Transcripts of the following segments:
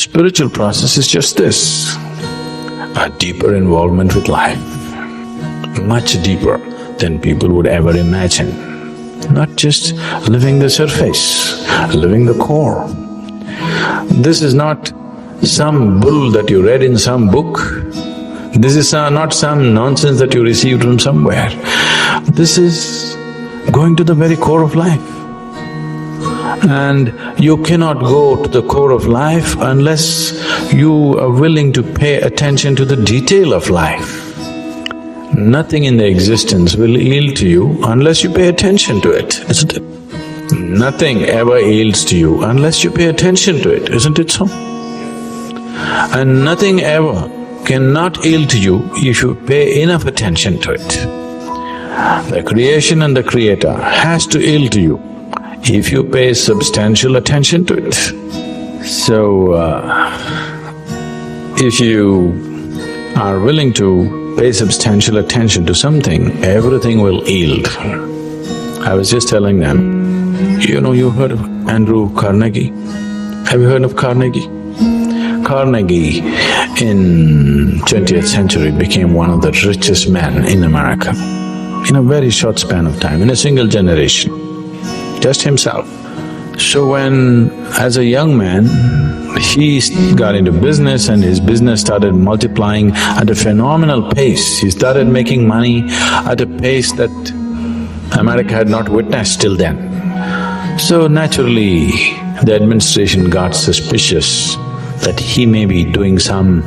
Spiritual process is just this, a deeper involvement with life, much deeper than people would ever imagine. Not just living the surface, living the core. This is not some bull that you read in some book. This is not some nonsense that you received from somewhere. This is going to the very core of life. And you cannot go to the core of life unless you are willing to pay attention to the detail of life. Nothing in the existence will yield to you unless you pay attention to it, isn't it? Nothing ever yields to you unless you pay attention to it, isn't it so? And nothing ever cannot yield to you if you pay enough attention to it. The creation and the creator has to yield to you if you pay substantial attention to it. So, if you are willing to pay substantial attention to something, everything will yield. I was just telling them, you heard of Andrew Carnegie? Have you heard of Carnegie? Carnegie in 20th century became one of the richest men in America in a very short span of time, in a single generation, just himself. So when, as a young man, he got into business and his business started multiplying at a phenomenal pace. He started making money at a pace that America had not witnessed till then. So naturally, the administration got suspicious that he may be doing some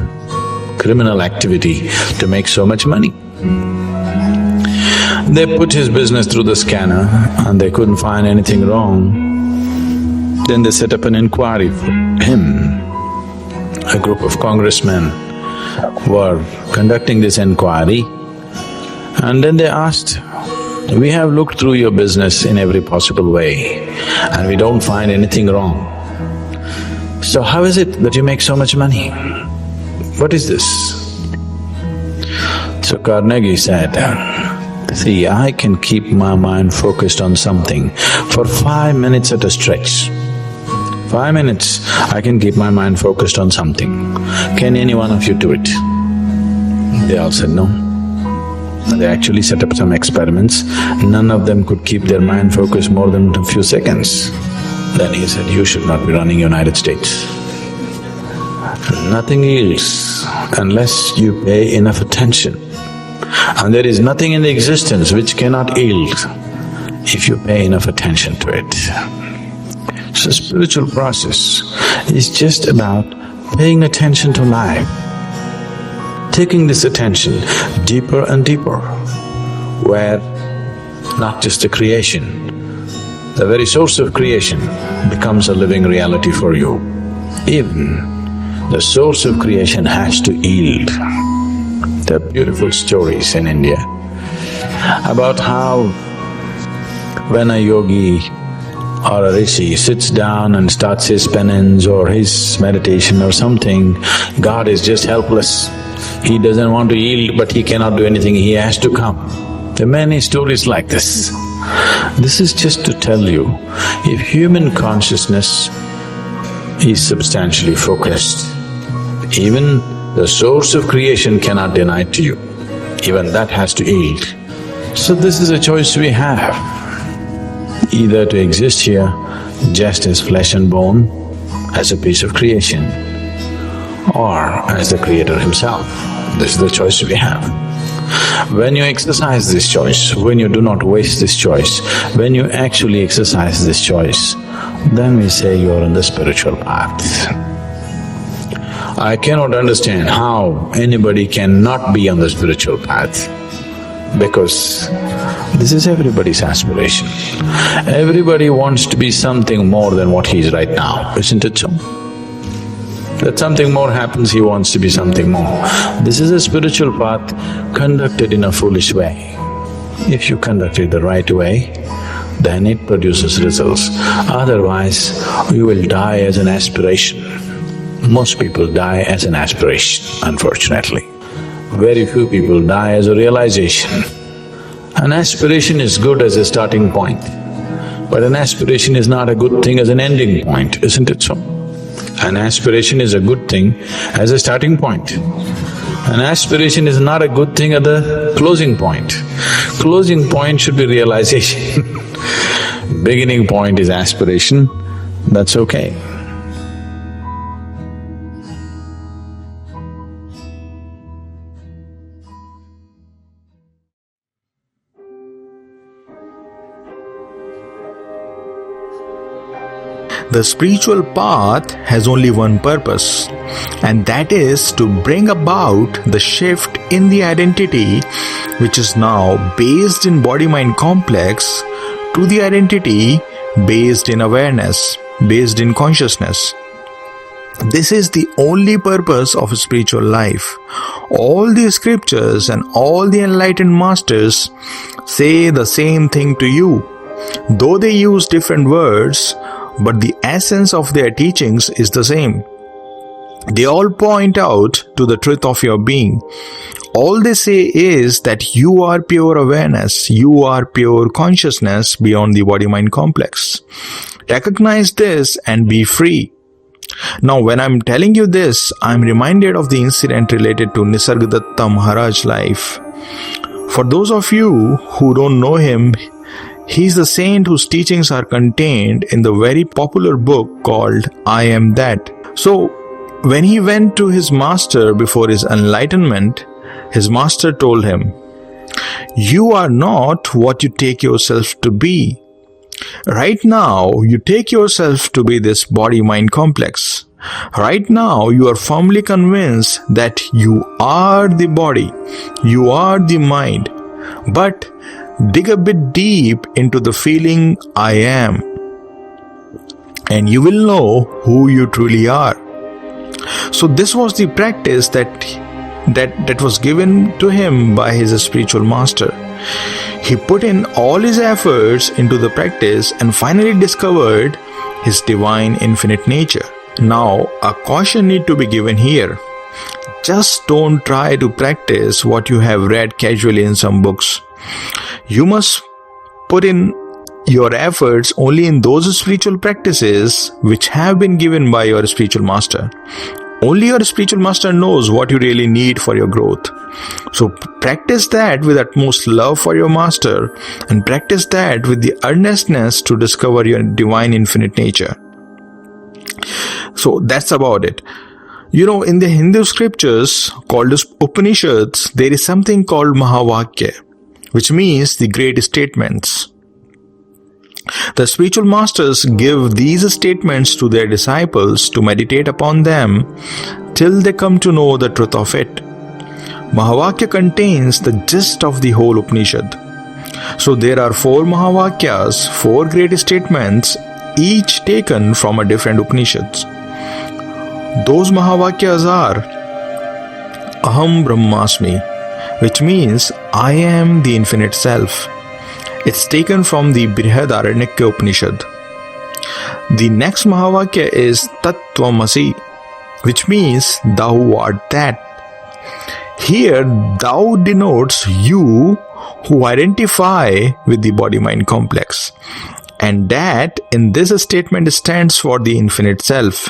criminal activity to make so much money. They put his business through the scanner and they couldn't find anything wrong. Then they set up an inquiry for him. A group of congressmen were conducting this inquiry, and then they asked, "We have looked through your business in every possible way and we don't find anything wrong. So how is it that you make so much money? What is this?" So Carnegie said, "See, I can keep my mind focused on something for 5 minutes at a stretch. 5 minutes, I can keep my mind focused on something. Can any one of you do it?" They all said no. They actually set up some experiments. None of them could keep their mind focused more than a few seconds. Then he said, "You should not be running United States. Nothing yields unless you pay enough attention. And there is nothing in the existence which cannot yield if you pay enough attention to it." So spiritual process is just about paying attention to life, taking this attention deeper and deeper, where not just the creation, the very source of creation becomes a living reality for you. Even the source of creation has to yield. There are beautiful stories in India about how when a yogi or a rishi sits down and starts his penance or his meditation or something, God is just helpless. He doesn't want to yield, but he cannot do anything, he has to come. There are many stories like this. This is just to tell you, if human consciousness is substantially focused, even the source of creation cannot deny it to you, even that has to yield. So this is a choice we have, either to exist here just as flesh and bone, as a piece of creation, or as the Creator himself. This is the choice we have. When you exercise this choice, when you do not waste this choice, when you actually exercise this choice, then we say you're on the spiritual path. I cannot understand how anybody cannot be on the spiritual path, because this is everybody's aspiration. Everybody wants to be something more than what he is right now, isn't it so? That something more happens, he wants to be something more. This is a spiritual path conducted in a foolish way. If you conduct it the right way, then it produces results. Otherwise, you will die as an aspiration. Most people die as an aspiration, unfortunately. Very few people die as a realization. An aspiration is good as a starting point, but an aspiration is not a good thing as an ending point, isn't it so? An aspiration is a good thing as a starting point. An aspiration is not a good thing at the closing point. Closing point should be realization. Beginning point is aspiration, that's okay. The spiritual path has only one purpose, and that is to bring about the shift in the identity which is now based in body-mind complex to the identity based in awareness, based in consciousness. This is the only purpose of a spiritual life. All the scriptures and all the enlightened masters say the same thing to you, though they use different words, but the essence of their teachings is the same. They all point out to the truth of your being. All they say is that you are pure awareness, you are pure consciousness beyond the body-mind complex. Recognize this and be free. Now, when I'm telling you this, I'm reminded of the incident related to Nisarga Datta Maharaj's life. For those of you who don't know him, he is the saint whose teachings are contained in the very popular book called I Am That. So, when he went to his master before his enlightenment, his master told him, "You are not what you take yourself to be. Right now, you take yourself to be this body-mind complex. Right now, you are firmly convinced that you are the body, you are the mind. But dig a bit deep into the feeling I am, and you will know who you truly are." So this was the practice that was given to him by his spiritual master. He put in all his efforts into the practice and finally discovered his divine infinite nature. Now, a caution need to be given here. Just don't try to practice what you have read casually in some books. You must put in your efforts only in those spiritual practices which have been given by your spiritual master. Only your spiritual master knows what you really need for your growth. So practice that with utmost love for your master, and practice that with the earnestness to discover your divine infinite nature. So that's about it. You know, in the Hindu scriptures called as Upanishads, there is something called Mahavakya, which means the great statements. The spiritual masters give these statements to their disciples to meditate upon them till they come to know the truth of it. Mahavakya contains the gist of the whole Upanishad. So there are 4 Mahavakyas, 4 great statements, each taken from a different Upanishads. Those Mahavakyas are Aham Brahmasmi, which means I am the infinite self. It's taken from the Brihadaranyaka Upanishad. The next Mahavakya is Tattvamasi, which means thou art that. Here, thou denotes you who identify with the body-mind complex, and that in this statement stands for the infinite self.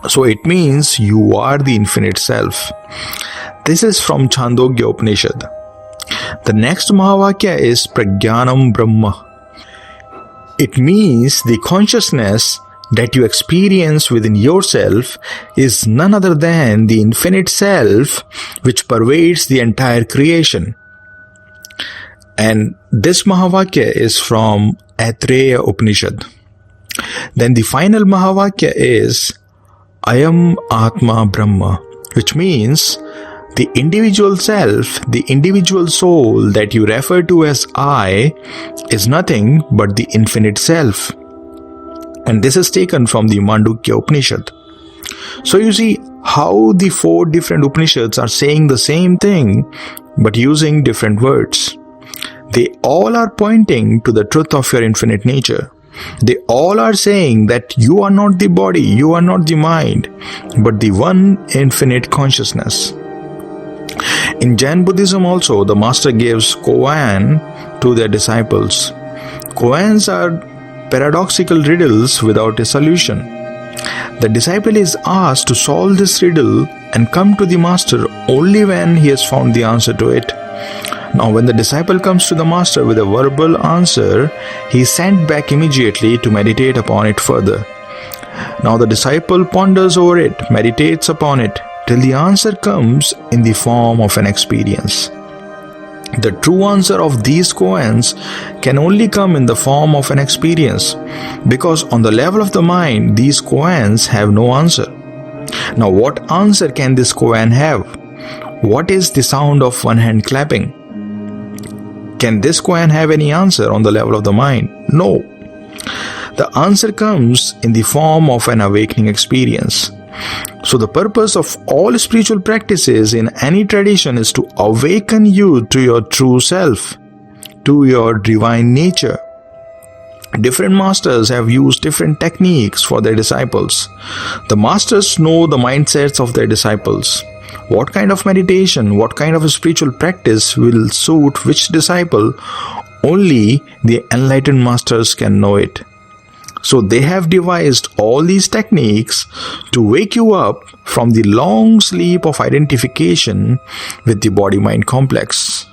So it means you are the infinite self. This is from Chandogya Upanishad. The next Mahavakya is Prajnanam Brahma. It means the consciousness that you experience within yourself is none other than the infinite self which pervades the entire creation. And this Mahavakya is from Aitreya Upanishad. Then the final Mahavakya is Ayam Atma Brahma, which means the individual self, the individual soul that you refer to as I, is nothing but the infinite self. And this is taken from the Mandukya Upanishad. So you see how the 4 different Upanishads are saying the same thing but using different words. They all are pointing to the truth of your infinite nature. They all are saying that you are not the body, you are not the mind, but the one infinite consciousness. In Jain Buddhism also, the master gives koan to their disciples. Koans are paradoxical riddles without a solution. The disciple is asked to solve this riddle and come to the master only when he has found the answer to it. Now, when the disciple comes to the master with a verbal answer, he is sent back immediately to meditate upon it further. Now, the disciple ponders over it, meditates upon it, till the answer comes in the form of an experience. The true answer of these koans can only come in the form of an experience, because on the level of the mind, these koans have no answer. Now, what answer can this koan have? What is the sound of one hand clapping? Can this koan have any answer on the level of the mind? No. The answer comes in the form of an awakening experience. So the purpose of all spiritual practices in any tradition is to awaken you to your true self, to your divine nature. Different masters have used different techniques for their disciples. The masters know the mindsets of their disciples. What kind of meditation, what kind of spiritual practice will suit which disciple, only the enlightened masters can know it. So they have devised all these techniques to wake you up from the long sleep of identification with the body-mind complex.